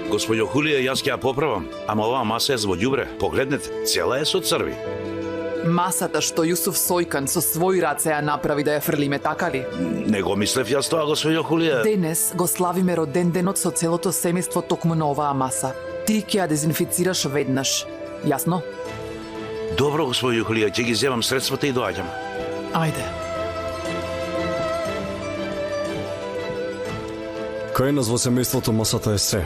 Господјо Хулија, јас ќе ја поправам, ама оваа маса е во ѓубре. Погледнете, цела е со црви. Масата што Јусуф Сојкан со своји раце ја направи да ја фрлиме, така ли? Не го мислев јас тоа, господјо Хулија. Денес го славиме роден денот со целото семејство токму на оваа маса. Ти ќе ја дезинфицираш веднаш. Јасно? Добро, господјо Хулија, ќе ги земам средствата и доаѓам. Ајде. Кај нас во семејството масата е се.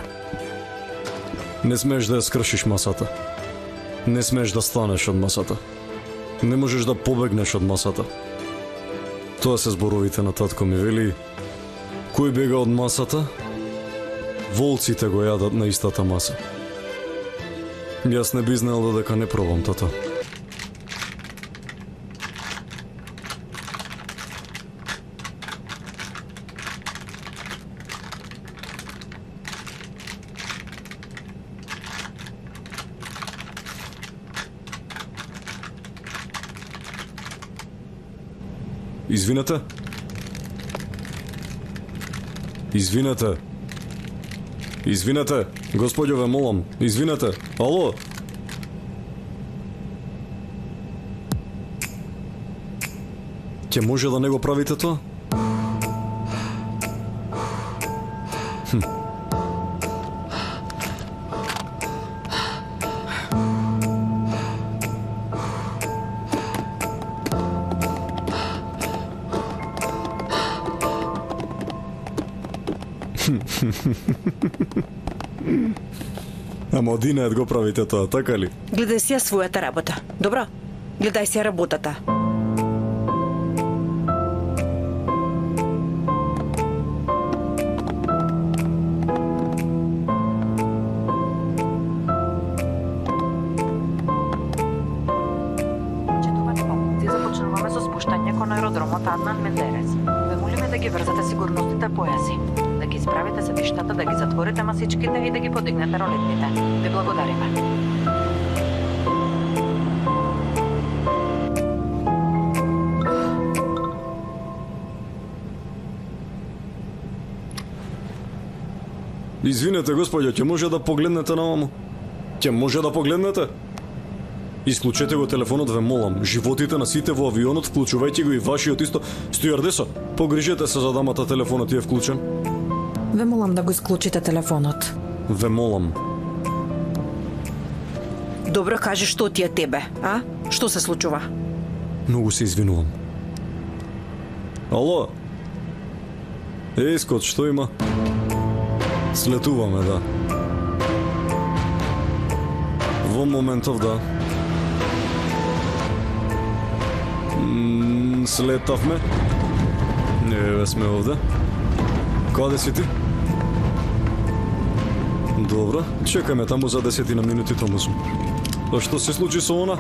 Не смееш да ја скршиш масата. Не смееш да станеш од масата. Не можеш да побегнеш од масата. Тоа се зборовите на татко ми, вели: кој бега од масата, волците го јадат на истата маса. Јас не би знаел додека не пробам, тато. Извинете? Извинете? Извинете? Господјо, ве молам. Извинете? Ало? Ќе може да не го правите тоа? Ама одинеет го правите тоа, така ли? Гледај си ја својата работа. Добро? Гледај си ја работата. Почитувани помолци, започнуваме со спуштање кон аеродромот Аднан Мендерес. Ве молиме да ги врзате сигурносните појаси, да ги исправите седиштата, да ги затворите масичките и да ги подигнете ролетните. Ви благодариме. Извинете, господјо, ќе може да погледнете наваму? Ќе може да погледнете? Исклучете го телефонот, ве молам. Животите на сите во авионот, вклучувајќи го и вашиот исто. Стюардесо, погрижете се за дамата, телефонот е вклучен. Ве молам да го исклучите телефонот. Ве молам. Добро, кажи што ти е тебе, а? Што се случува? Многу се извинувам. Ало? Скот, што има? Слетуваме, да. Во моментов, да. Слетавме. Еве сме овде. Каде си ти? Добро, чекаме таму за 10 на минути, тому сум. А што се случи со она?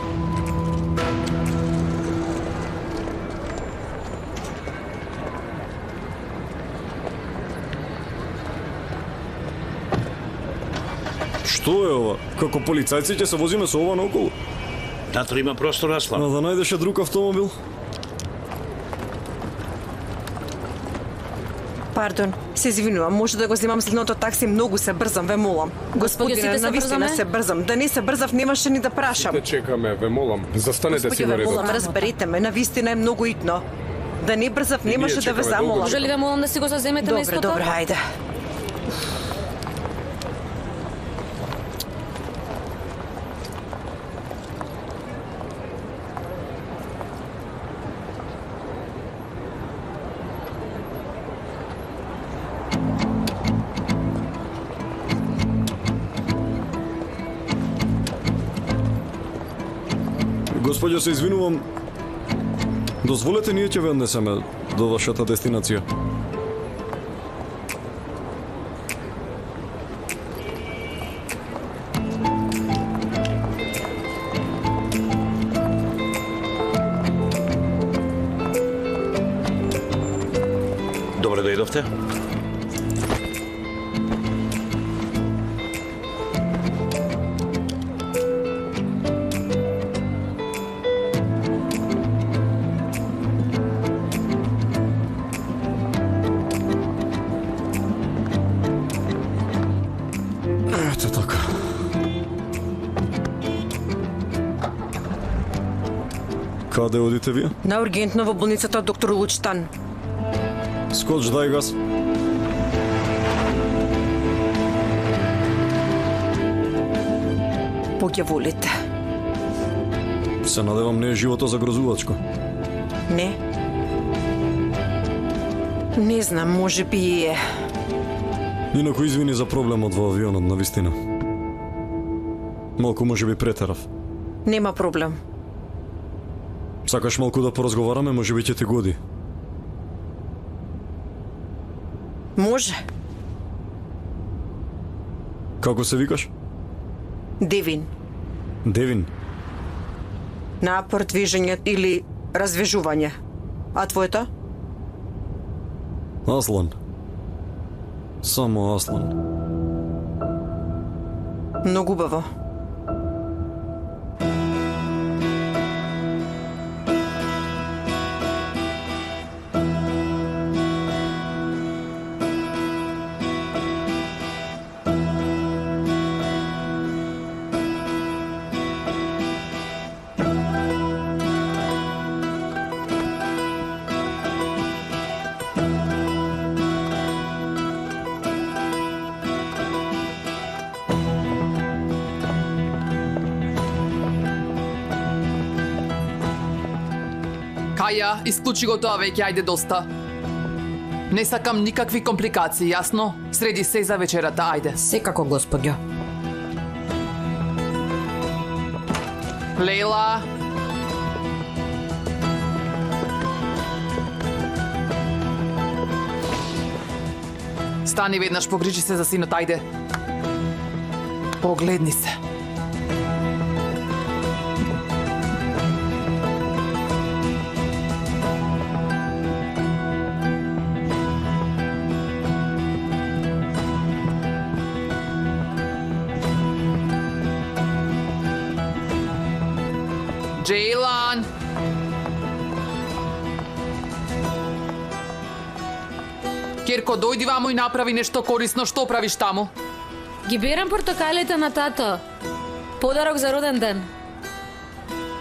Што е ова? Како полицајци ќе се возиме со ова наоколу? Натре има простор, Аслан. А да најдеше друг автомобил? Пардон, се извинувам, може да го земам следното такси, многу се брзам, ве молам. Господине, навистина се брзам. Да не се брзав, немаше ни да прашам. Сите чекаме, ве молам. Застанете си во Господи, ве молам, редот. разберете ме, навистина е многу итно. Да не брзав, немаше да ве чекаме долго. замолам. Може ли ве молам да си го заземете на Добре, истото? добре, ајде. Господјо, се извинувам. Дозволете, ние ќе ве однесеме до вашата дестинација. Добре дојдовте. Каде одите вие? На ургентно во болницата доктор Лучтан. Скоч, дај газ. Бог ја волите. Се надевам не е живото загрозувачко. Не. Не знам, може би е. Инаку извини за проблемот во авионот, на вистина. Малку може би претерав. Нема проблем. Сакаш малку да поразговараме, може би ќе ти годи. Може. Како се викаш? Девин. Девин. Напор, движење или развежување. А твоето? Аслан. Само Аслан. Многу убаво. Каја, исклучи го тоа веќе, ајде доста. Не сакам никакви компликации, јасно? Среди се за вечерата, ајде. Секако, господјо. Лейла. Стани веднаш, погрижи се за синот, ајде. Погледни се. Джейлан! Керко, дојди вамо и направи нешто корисно. Што правиш таму? Ги берам портокалите на тато. Подарок за роден ден.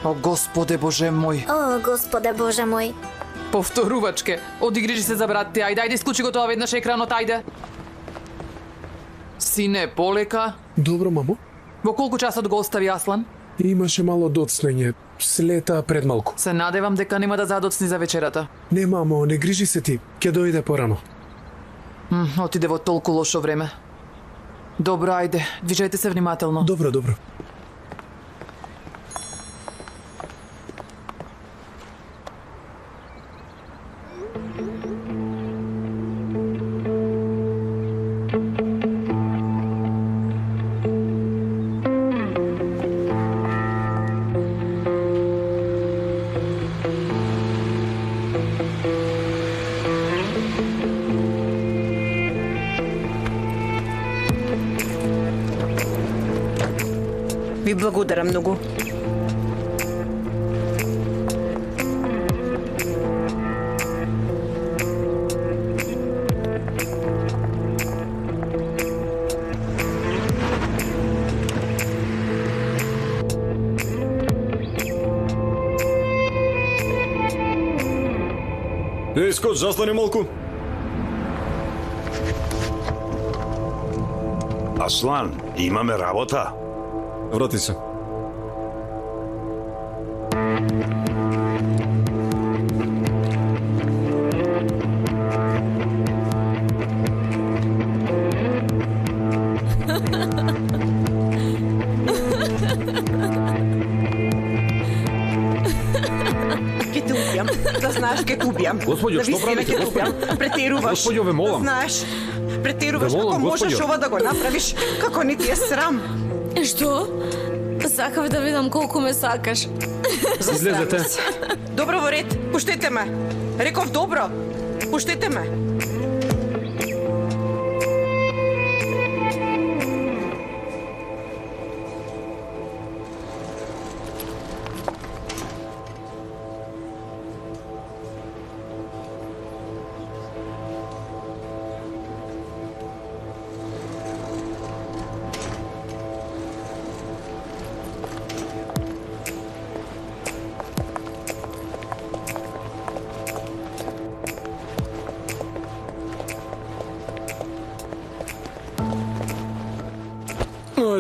О, Господе Боже мој. О, Господе Боже мој. Повторувачке. Одигрижи се за брат ти. Ајде, исклучи го тоа веднаш екранот, ајде. Сине, полека. Добро, мамо. Во колку часот го остави Аслан? Имаше мало доцнење. Слета пред малку. Се надевам дека нема да задоцни за вечерата. Не, мамо, не грижи се ти. Ќе дојде порано. Отиде во толку лошо време. Добро, ајде. Движајте се внимателно. Добро, добро. Ви благодарам многу. Еј, скоч, застани малку. Аслан, имаме работа. Врати се. Ке те убијам. Да знаеш, ке те убијам. Господјо, што правите, Ке те убијам. Претеруваш. Господјо, ве молам. Знаеш, претеруваш. Ве молам, Како можеш господјо. ова да го направиш? Како не ти е срам? Што? Сакав да видам колку ме сакаш. Излезете. Добро, во ред. Пуштете ме. Реков добро. Пуштете ме.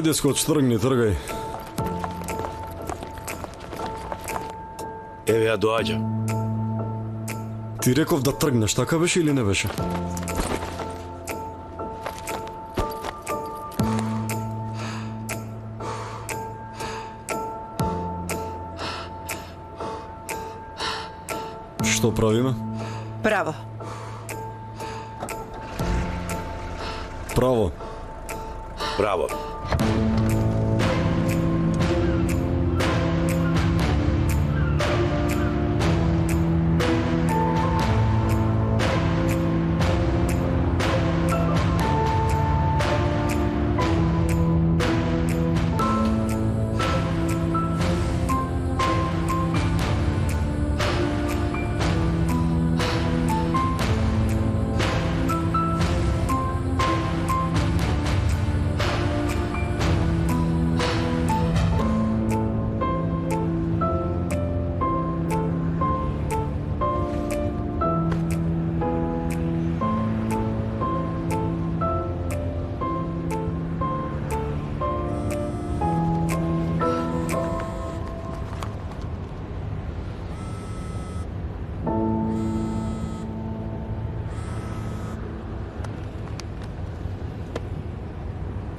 Ајде, скоч, тргни, тргај. Еве ја доаѓа. Ти реков да тргнеш, така беше или не беше? Што правиме? Право. Право. Браво.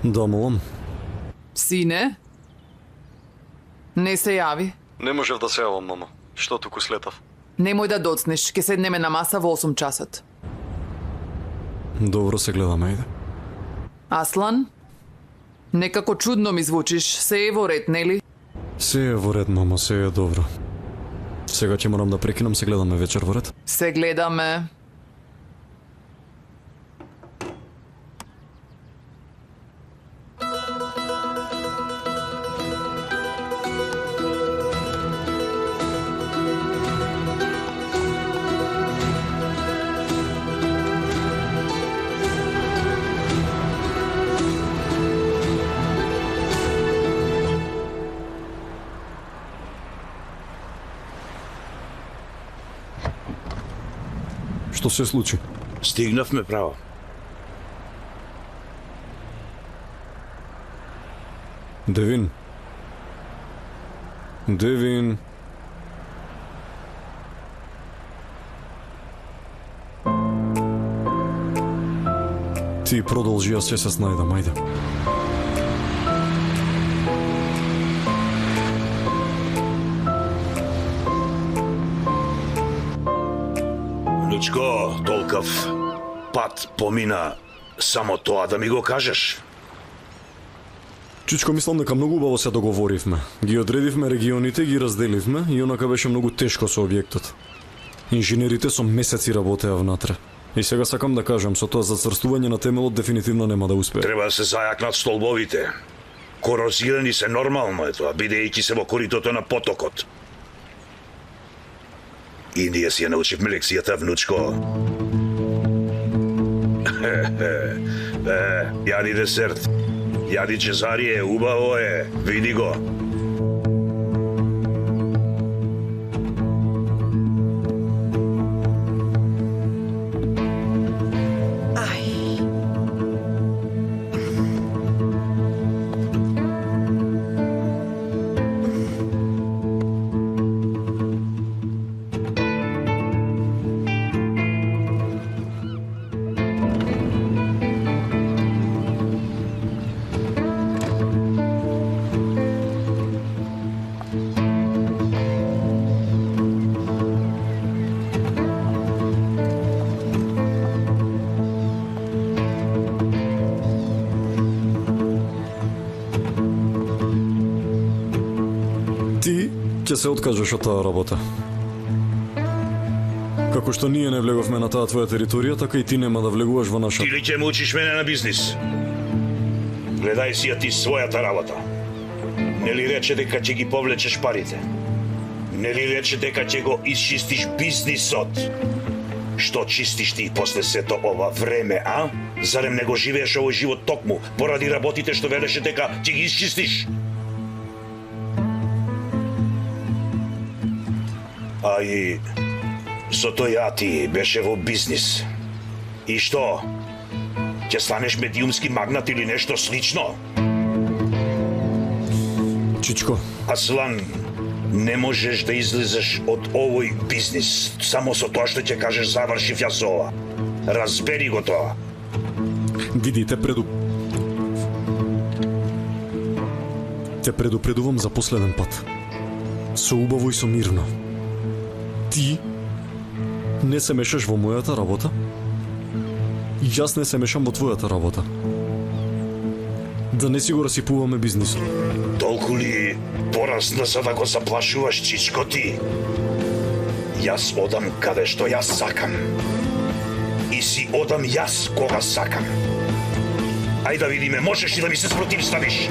Да, молам. Сине? Не се јави. Не можев да се јавам, мама. Што туку слетав? Немој да доцнеш, ке седнеме на маса во 8 часот. Добро, се гледаме, ајде. Аслан? Некако чудно ми звучиш, се е во ред, нели? Се е во ред, мамо, се е добро. Сега ќе морам да прекинам, се гледаме вечер во ред. Се гледаме. Што се случи? Стигнавме право. Девин. Девин. Ти продолжи, јас ќе се снајдам, ајде. Внучко, толкав пат помина, само тоа да ми го кажеш. Чичко, мислам дека многу убаво се договоривме. Ги одредивме регионите, ги разделивме и онака беше многу тешко со објектот. Инженерите со месеци работеа внатре. И сега сакам да кажам, со тоа зацрстување на темелот дефинитивно нема да успее. Треба да се зајакнат столбовите. Корозирани се нормално е тоа, бидејќи се во коритото на потокот. И ние си ја научивме лекцијата, внучко. Јади десерт. Јади чезарие, убаво е. Види го. Ќе се откажеш од таа работа. Како што ние не влеговме на таа твоја територија, така и ти нема да влегуваш во наша. Или ќе ме учиш мене на бизнис. Гледај си ја ти својата работа. Нели рече дека ќе ги повлечеш парите? Нели рече дека ќе го исчистиш бизнисот? Што чистиш ти после сето ова време, а? Зарем не го живееш овој живот токму поради работите што велеше дека ќе ги исчистиш? А и со тој ти беше во бизнис. И што? Ќе станеш медиумски магнат или нешто слично? Чичко, Аслан, не можеш да излезеш од овој бизнис само со тоа што ќе кажеш завршив јас ова. Разбери го тоа. видите Те предупредувам за последен пат. Со убаво и со мирно. Ти не се мешаш во мојата работа, и јас не се мешам во твојата работа. Да не си го расипуваме бизнисот. Толку ли порасна за да го заплашуваш, Чичко, ти? Јас одам каде што јас сакам. И си одам јас кога сакам. Ајде да видиме, можеш ли да ми се спротивставиш?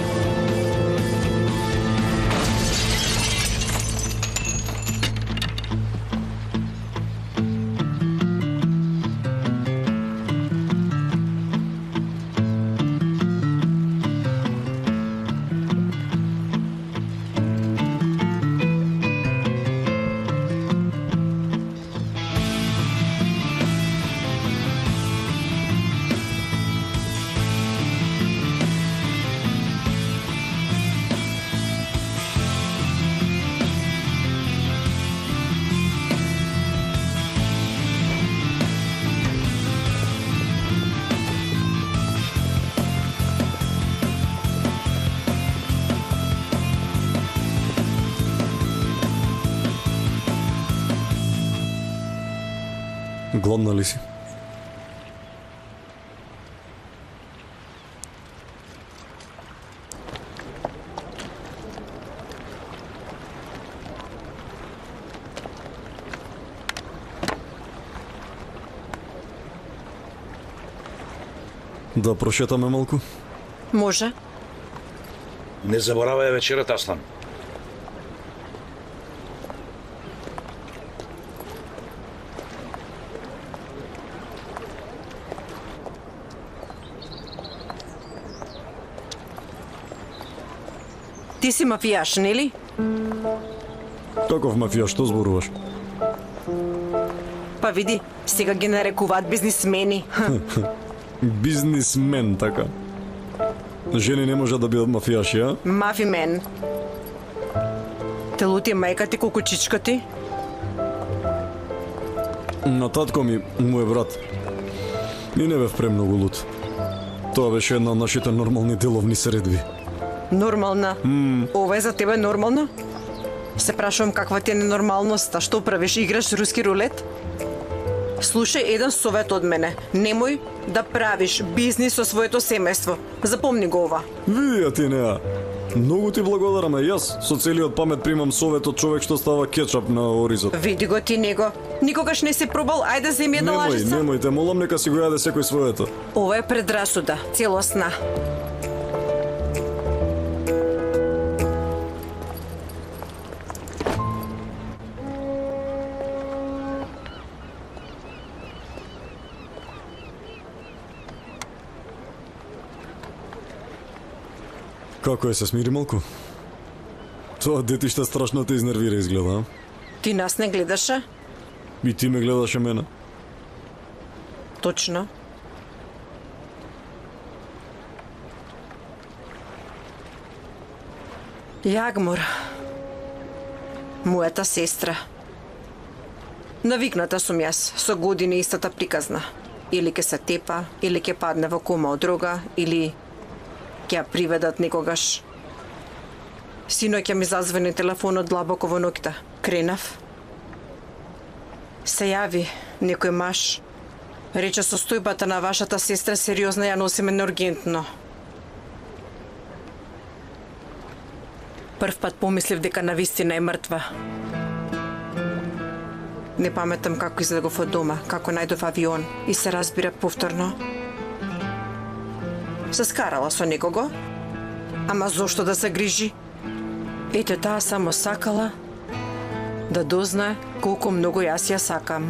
Гладна ли си? Да прошетаме малку? Може. Не заборавај вечерата, Аслан. Ти си мафијаш, нели? Каков мафија, што зборуваш? Па види, сега ги нарекуваат бизнисмени. Бизнисмен, така. Жени не можат да бидат мафијаши, а? Мафимен. Те лути мајка ти колку Чичко ти? На татко ми, мој брат, и не бев премногу лут. Тоа беше една од нашите нормални деловни средби. Нормална? Ова е за тебе нормално? Се прашувам каква ти е ненормалноста. Што правиш? Играш руски рулет? Слушај еден совет од мене. Немој да правиш бизнис со своето семејство. Запомни го ова. Види ти неа. Многу ти благодарам, јас со целиот памет примам совет од човек што става кетчап на оризот. Види го ти него. Никогаш не си пробал, ајде земи една лажица. Немој, те молам, нека си го јаде секој своето. Ова е предрасуда, целосна. Како е, се смири малку? Тоа детиште страшно те изнервира изгледа, а? Ти нас не гледаше? И ти ме гледаше мене. Точно. Јагмор. Мојата сестра. Навикната сум јас, со години истата приказна. Или ке се тепа, или ке падне во кома од дрога, или ќе ја приведат некогаш. Синоќа ми зазвени телефонот длабоко во ноќта. Кренав. Се јави некој маж. Рече состојбата на вашата сестра сериозна, ја носиме неургентно. Прв пат помислив дека навистина е мртва. Не паметам како излегов од дома, како најдов авион и се разбира повторно. Се скарала со некого, ама зошто да се грижи? Ете, таа само сакала да дознае колку многу јас ја сакам.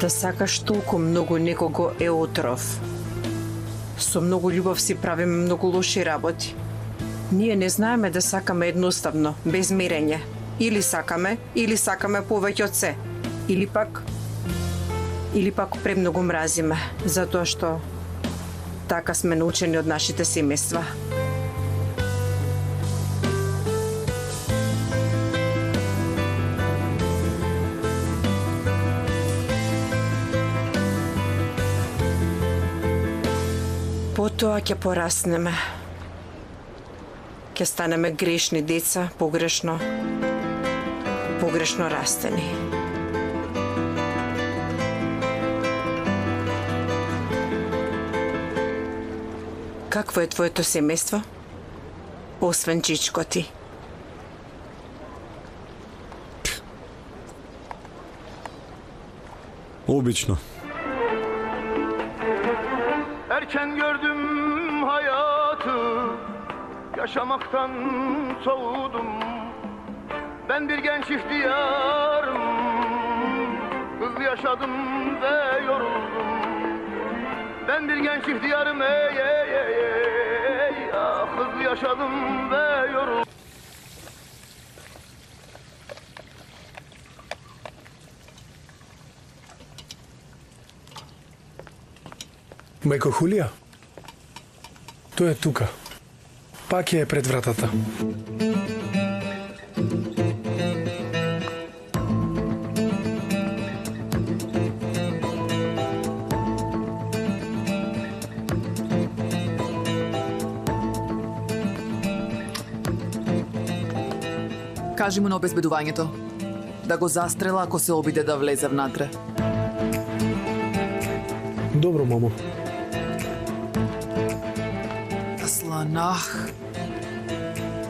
Да сакаш толку многу некого е отров. Со многу љубов си правиме многу лоши работи. Ние не знаеме да сакаме едноставно, без мерење. Или сакаме повеќе од се. Или пак премногу мразиме, затоа што така сме научени од нашите семејства. Потоа ќе пораснеме. Ќе станеме грешни деца, погрешно растени. Какво е твоето семејство? Освен чичко ти. Обично. Erken gördüm hayatı, yaşamaktan soğudum. Ben bir genç ihtiyarım, hızlı yaşadım ve yoruldum. Ben bir genç ihtiyarım, ey ey ey ey, ah, hızlı yaşadım ve yoruldum. Мајко Хулија? Тој е тука. Пак е пред вратата. Кажи му на обезбедувањето да го застрела ако се обиде да влезе внатре. Добро, мамо. Сланах.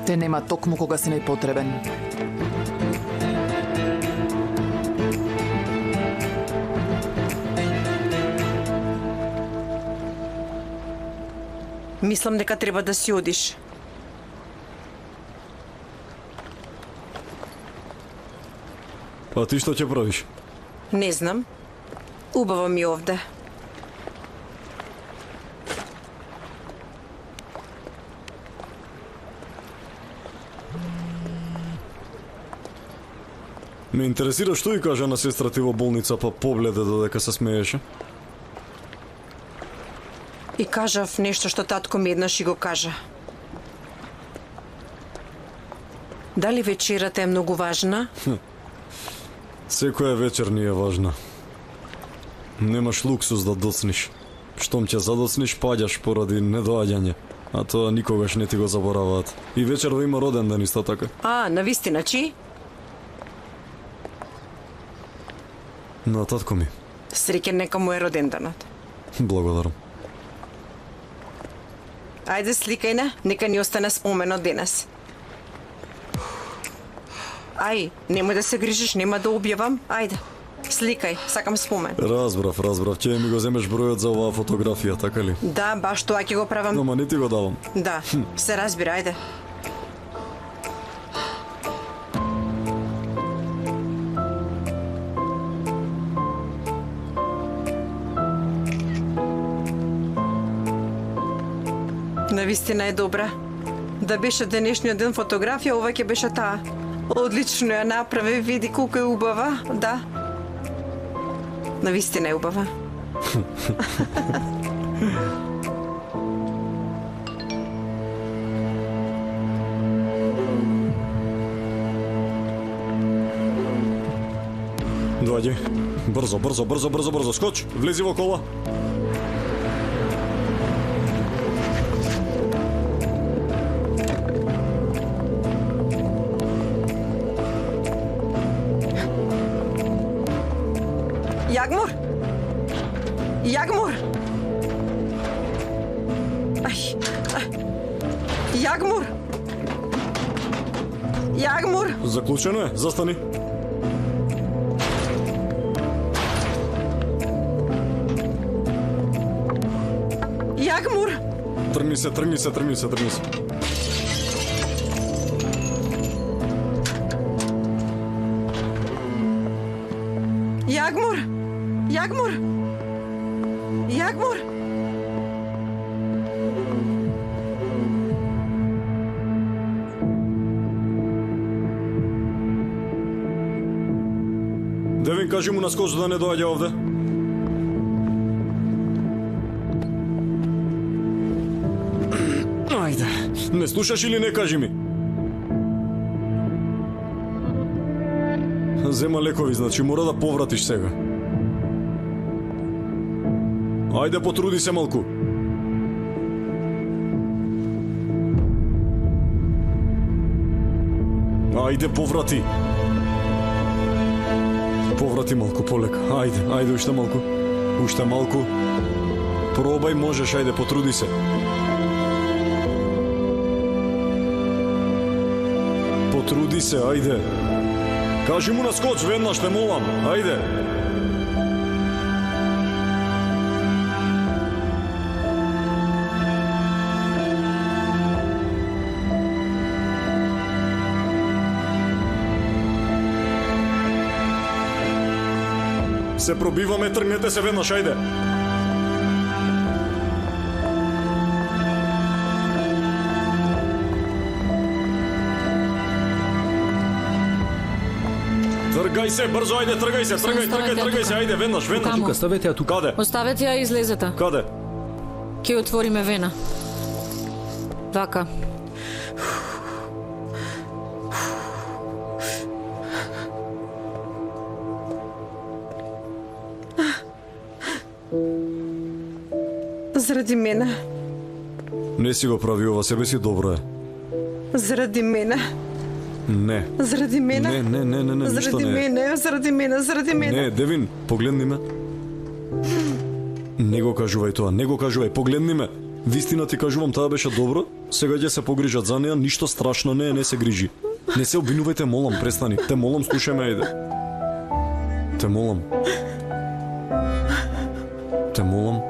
Те нема токму кога си најпотребен. Мислам дека треба да си одиш. А ти што ќе правиш? Не знам. Убаво ми овде. Ме интересира што и кажа на сестра ти во болница, па погледа додека се смееше. И кажав нешто што татко ми еднаш и го кажа. Дали вечерата е многу важна? Секоја вечер ни е важна. Немаш луксус да доцниш. Штом ќе задоцниш, паѓаш поради недоаѓање. А тоа никогаш не ти го забораваат. И вечерва има роден ден исто така. А, навистина, чи? На татко ми. Среќен нека му е роден денот. Благодарам. Ајде, сликај не, нека ни остане спомен од денес. Ај, немој да се грижиш, нема да објавам. Ајде, сликај, сакам спомен. Разбрав, ќе ми го земеш бројот за оваа фотографија, така ли? Да, баш тоа ќе го правам. Ама не ти го давам. Да, се разбира, ајде. Навистина е добра. Да беше денешниот ден фотографија, ова ќе беше таа. Одлично ја направи, види колку е убава, да. Навистина е убава. Доаѓи. Брзо, скоч, влези во кола. Јагмур! Јагмур! Јагмур! Заклучено е, застани. Јагмур! Тргни се. Јагмур! кажи му на Скоч да не доаѓа овде. Ајде, не слушаш или не, кажи ми? Зема лекови, значи мора да повратиш сега. Ајде, потруди се малку. Ајде, поврати. Поврати малку, полека. Ајде, уште малку. Уште малку. Пробај, можеш, ајде, потруди се. Потруди се, ајде. Кажи му на Скоч веднаш, те молам. Ајде. Се пробиваме, тргнете се веднаш, ајде. Тргај се, брзо, ајде, тргај се, тргај се, ајде, веднаш. Тука, ставете ја тука. Каде? Оставете ја и излезете. Каде? Ќе отвориме вена. Вака. Заради мене. Не си го прави ова, себе си добро е. Заради мене. Не. Заради мене. Не, ништо Заради не е. мене, заради мене. Не, Девин, погледни ме. Не го кажувај тоа, не го кажувај, погледни ме. Вистина ти кажувам, таа беше добро. Сега ќе се погрижат за неа, ништо страшно не е, не се грижи. Не се обвинувајте, молам, престани. Те молам, слушај ме, ајде. Те молам. Те молам.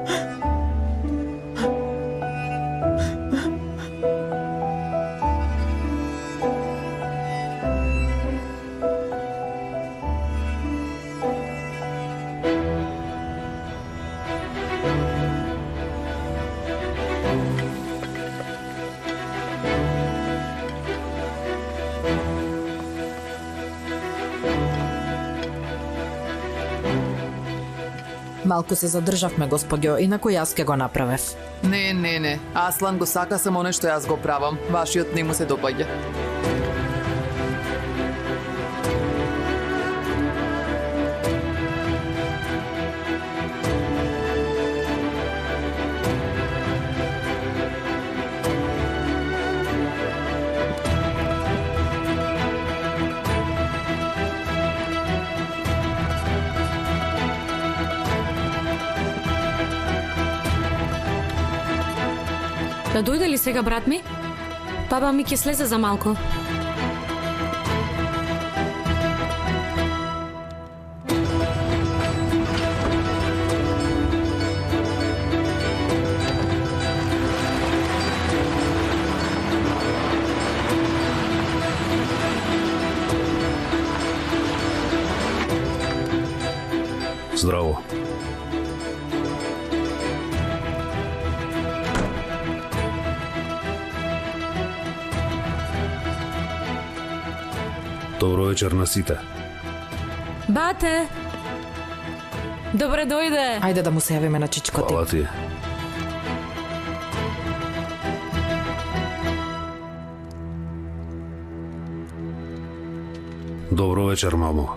Малку се задржавме, господјо, инаку јас ке го направев. Не. Аслан го сака само оне што јас го правам. Вашиот не му се допаѓа. Да дојде ли сега брат ми? Баба ми ќе слезе за малку. Здраво. Добро вечер на сите. Бате! Добре дојде. Ајде да му се јавиме на чичкоти. Фала ти. Добро вечер, мамо.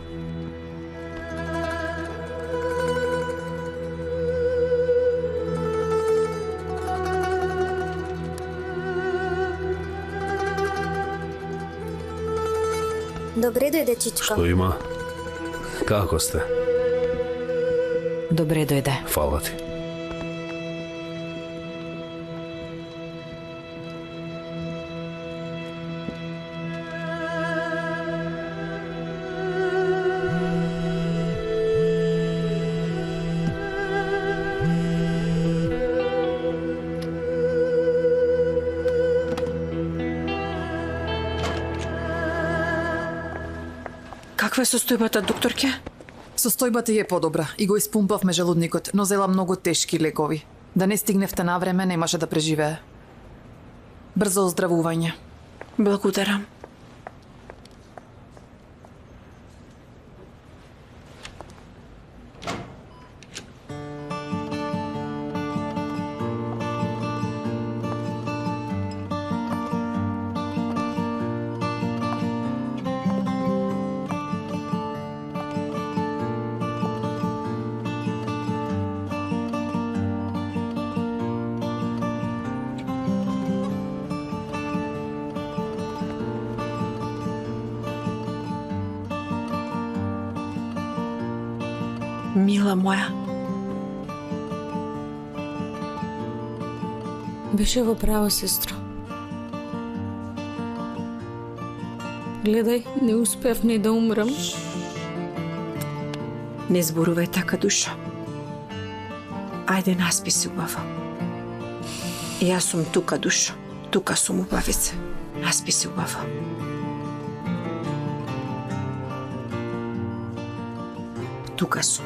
Добре дојде, чичко. Што има? Како сте? Добре дојде. Фала ти. Каква е состојбата, докторке? Состојбата е подобра и го испумпавме желудникот, но зела многу тешки лекови. Да не стигневте на време, немаше да преживее. Брзо оздравување. Благодарам. Мила моја. Беше во право, сестро. Гледај, не успев ни да умрам. Не зборувај така, душо. Ајде, наспи се убаво. Јас сум тука, душо. Тука сум убавице. Наспи се убаво. Тука сум.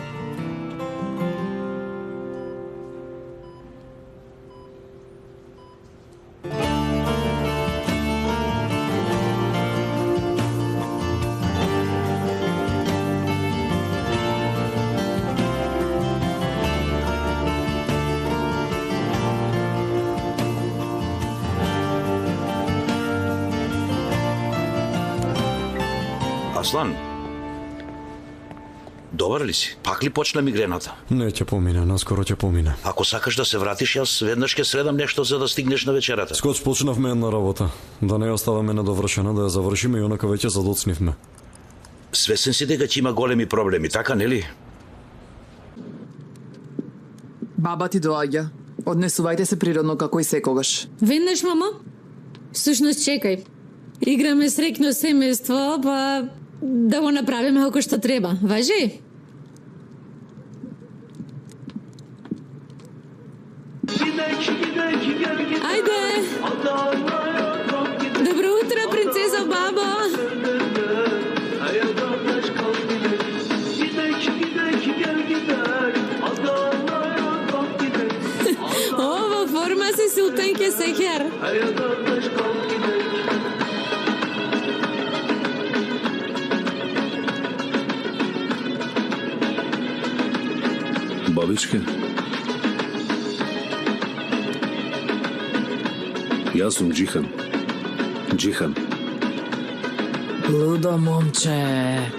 Аслан, добар ли си? Пак ли почна мигрената? Не ќе помине, наскоро ќе помине. Ако сакаш да се вратиш, јас веднаш ќе средам нешто за да стигнеш на вечерата. Скоч, почнавме една работа. Да не ја оставаме недовршена, да ја завршиме и онака веќе задоцнивме. Свесен си дека ќе има големи проблеми, така нели? Баба ти доаѓа. Однесувајте се природно како и секогаш. Веднаш, мамо? Всушност, чекај. Играме среќно семејство, па да го направиме како што треба. Важи? Ајде! Добро утро, принцеза баба! О, во форма си, султанке Сехер! Бабичке? Јас сум Џихан. Џихан. Лудо момче.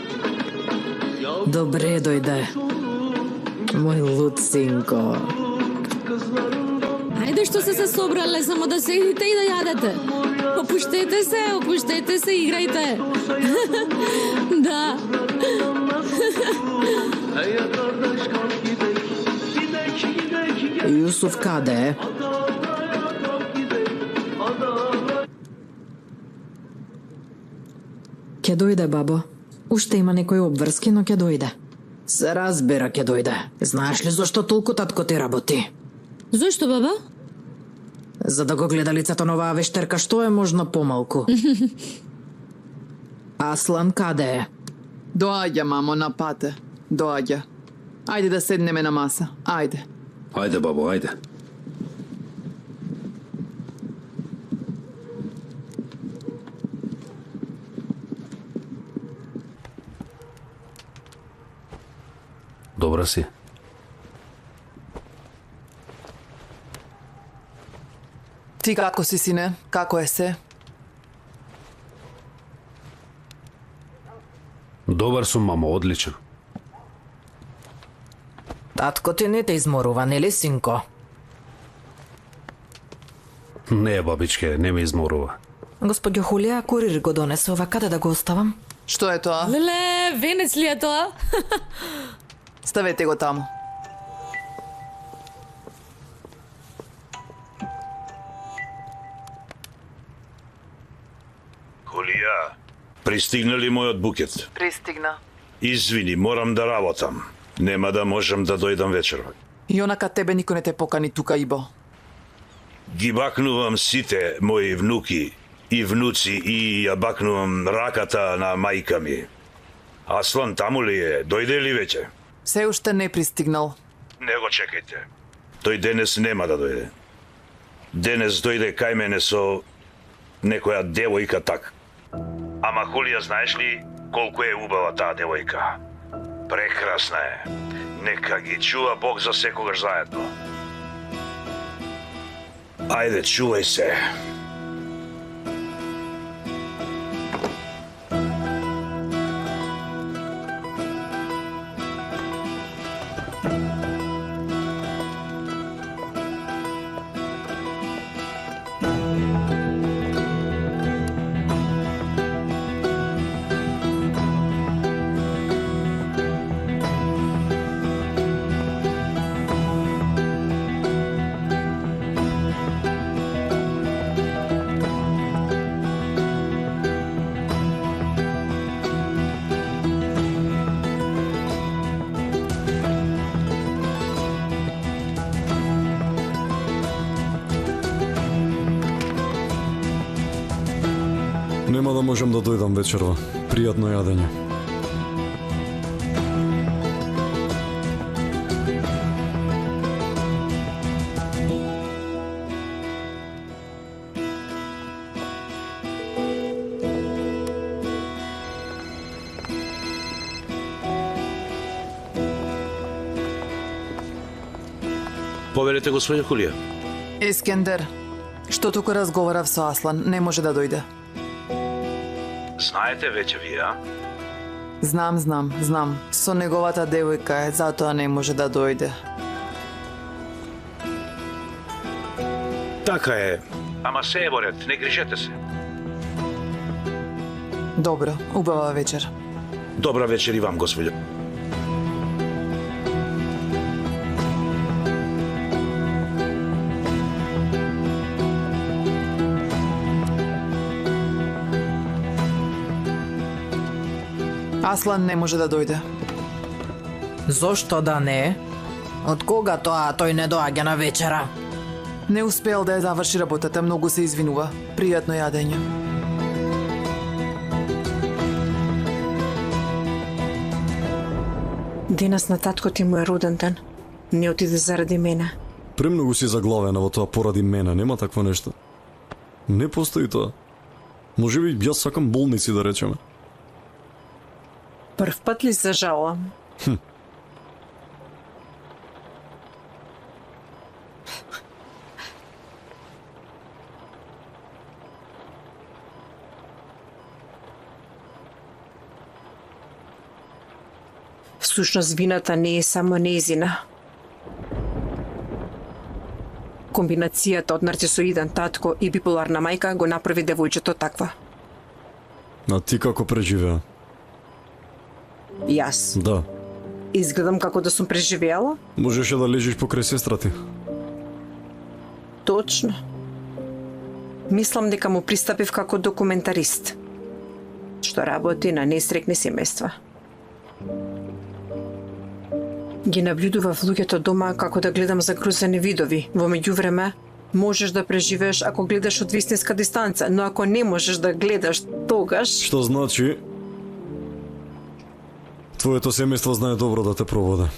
Добре дојде. Мој луд синко. Ајде што се собрале, само да седите и да јадете. Опуштете се, играјте. Да. Јусуф каде е? Ке дојде, бабо. Уште има некои обврски, но ке дојде. Се разбира, ке дојде. Знаеш ли зашто толку татко ти работи? Зошто, баба? За да го гледа лицето на оваа вештерка што е можно помалку. Аслан каде е? Доаѓа, мамо, на пате. Доаѓа. Ајде да седнеме на маса. Ајде. Ајде, бабо, ајде. Добра си. Ти како си, сине? Како е се? Добар сум, мамо, одличен. Татко ти не те изморува, нели, синко? Не, бабичке, не ме изморува. Господјо Хулија, курир го донесе ова, каде да го оставам? Што е тоа? Леле, венец ли е тоа? Ставете го таму. Хулија, пристигна ли мојот букет? Пристигна. Извини, морам да работам. Нема да можам да дојдам вечерва. И онака тебе никој не те покани тука, Ибо. Ги бакнувам сите мои внуки и внуци и ја бакнувам раката на мајка ми. Аслан таму ли е? Дојде ли веќе? Се уште не пристигнал. Не го чекајте. Тој денес нема да дојде. Денес дојде кај мене со некоја девојка так. Ама Хулија, знаеш ли колку е убава таа девојка? Прекрасна е. Нека ги чува Бог за секогаш заедно. Ајде, чувај се. Нема да можам да дојдам вечерва. Пријатно јадење. Повелете, господин Хулија. Ескендер, што туку разговарав со Аслан, не може да дојде. Знаете веќе вие, а? Знам. Со неговата девојка е, затоа не може да дојде. Така е. Ама се е во ред, не грижете се. Добро, убава вечер. Добра вечер и вам, господјо. Аслан не може да дојде. Зошто да не? Од кога тоа тој не доаѓа на вечера? Не успеал да ја заврши работата, многу се извинува. Пријатно јадење. Денес на татко ти му е роден ден. Не отиде заради мене. Премногу си заглавена во тоа поради мене, нема такво нешто. Не постои тоа. Можеби јас сакам болници да речеме. Прв пат ли се жалам? Всушност вината не е само нејзина. Комбинацијата од нарцисоиден татко и биполарна мајка го направи девојчето таква. А ти како преживеа? Јас. Да. Изгледам како да сум преживеала? Можеше да лежиш покрај сестра ти. Точно. Мислам дека му пристапив како документарист, што работи на несрекни семејства. Ги наблюдував луѓето дома како да гледам загрузени видови. Во меѓувреме, можеш да преживееш ако гледаш од вистинска дистанца, но ако не можеш да гледаш, тогаш... Што значи... Твоето семејство знае добро да те проводе.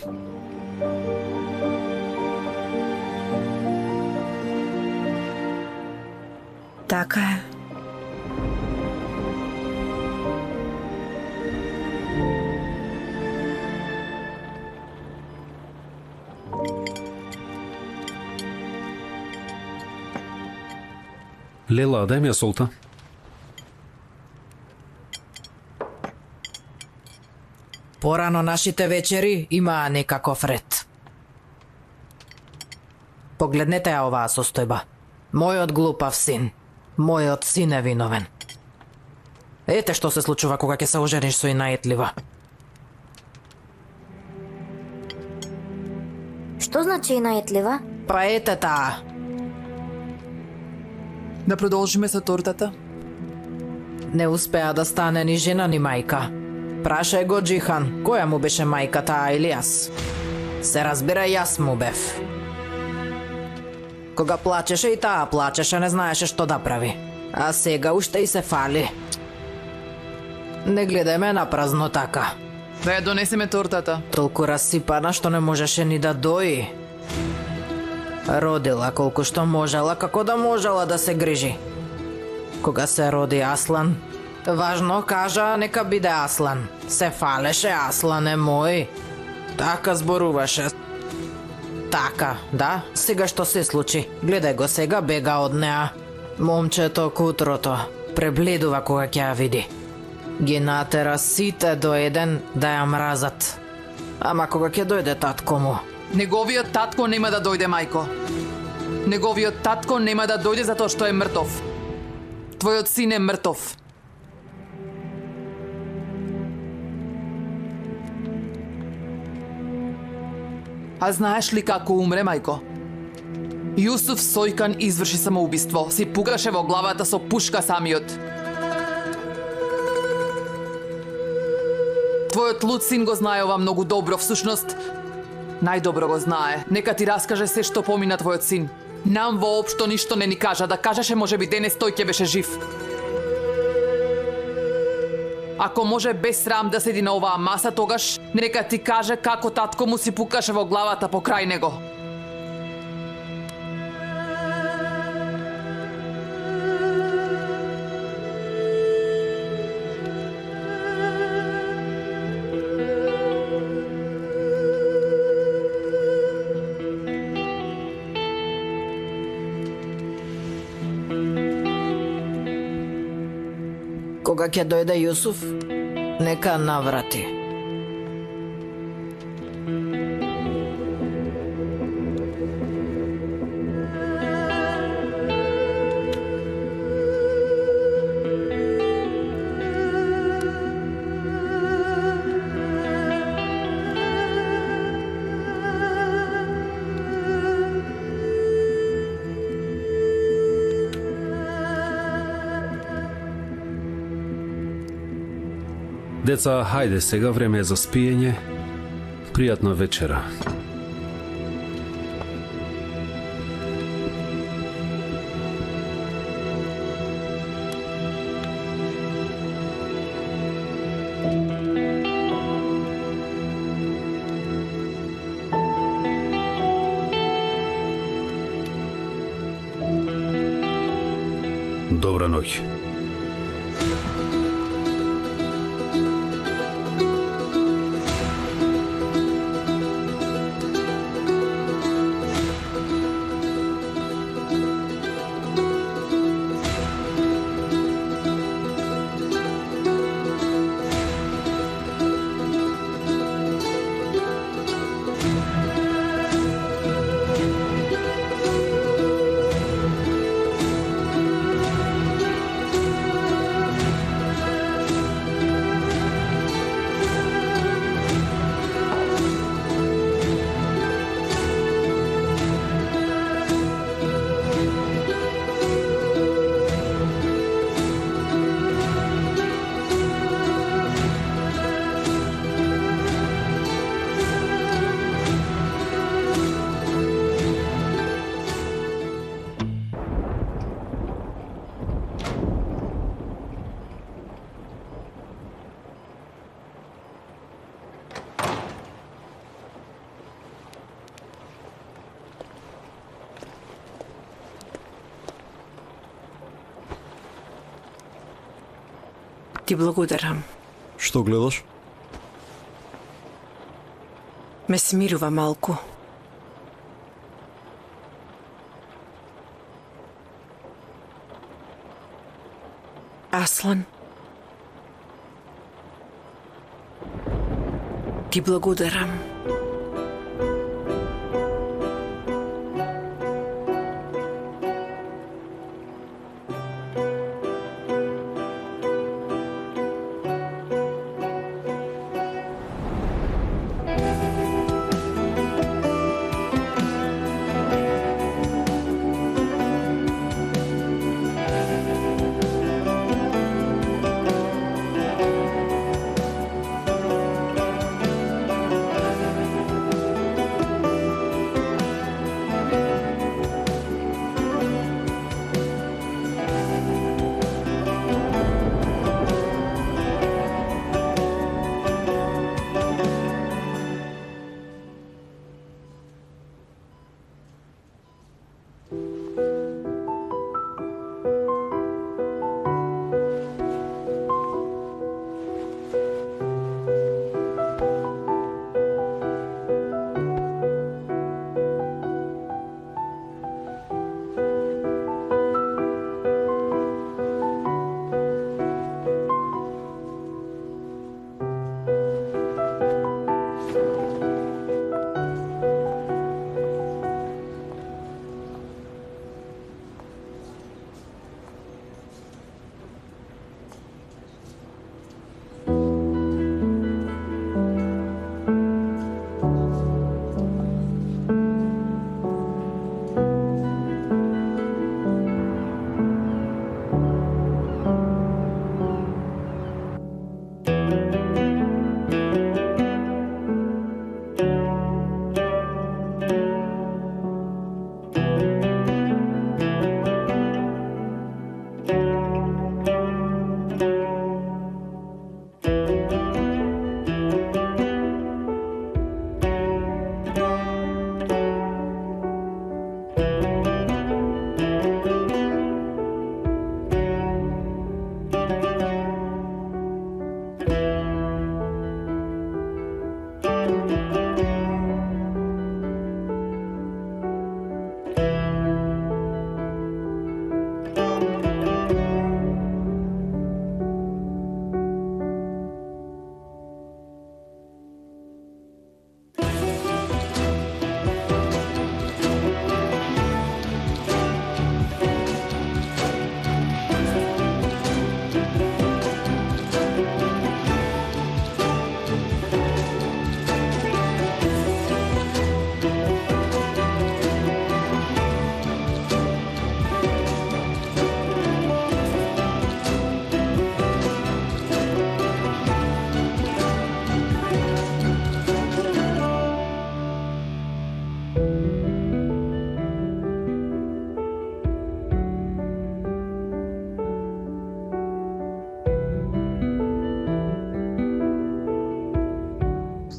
Така е. Лела, дај ми ја солта. Порано нашите вечери имаа некаков ред. Погледнете ја оваа состојба. Мојот глупав син. Мојот син е виновен. Ете што се случува кога ќе се ожениш со инаетлива. Што значи инаетлива? Па ете таа. Да продолжиме со тортата? Не успеа да стане ни жена ни мајка. Прашај го Џихан, која му беше мајка таа или јас? Се разбира, јас му бев. Кога плачеше и таа плачеше, не знаеше што да прави. А сега уште и се фали. Не гледај ме на празно така. Да ја донесеме тортата. Толку расипана што не можеше ни да дои. Родила колку што можела, како да можела да се грижи. Кога се роди Аслан, важно кажа нека биде Аслан. Се фалеше Аслане мој. Така зборуваше. Така, да, сега што се случи. Гледај го сега, бега од неа. Момчето кутрото пребледува кога ќе ја види. Ги натера сите до еден да ја мразат. Ама кога ќе дојде татко му? Неговиот татко нема да дојде, мајко. Неговиот татко нема да дојде затоа што е мртов. Твојот син е мртов. А знаеш ли како умре, мајко? Јусуф Сојкан изврши самоубиство. Си пукаше во главата со пушка самиот. Твојот луд син го знае ова многу добро, всушност најдобро го знае. Нека ти раскаже се што помина твојот син. Нам воопшто ништо не ни кажа, да кажеше можеби денес тој ќе беше жив. Ако може без срам да седи на оваа маса, тогаш нека ти каже како татко му си пукаше во главата покрај него. Кога ќе дојде Јусуф, нека наврати. Деца, хајде сега, време е за спиење. Пријатна вечера. Добра ноќ. Ти благодарам. Што гледаш? Ме смирува малку. Аслан. Ти благодарам.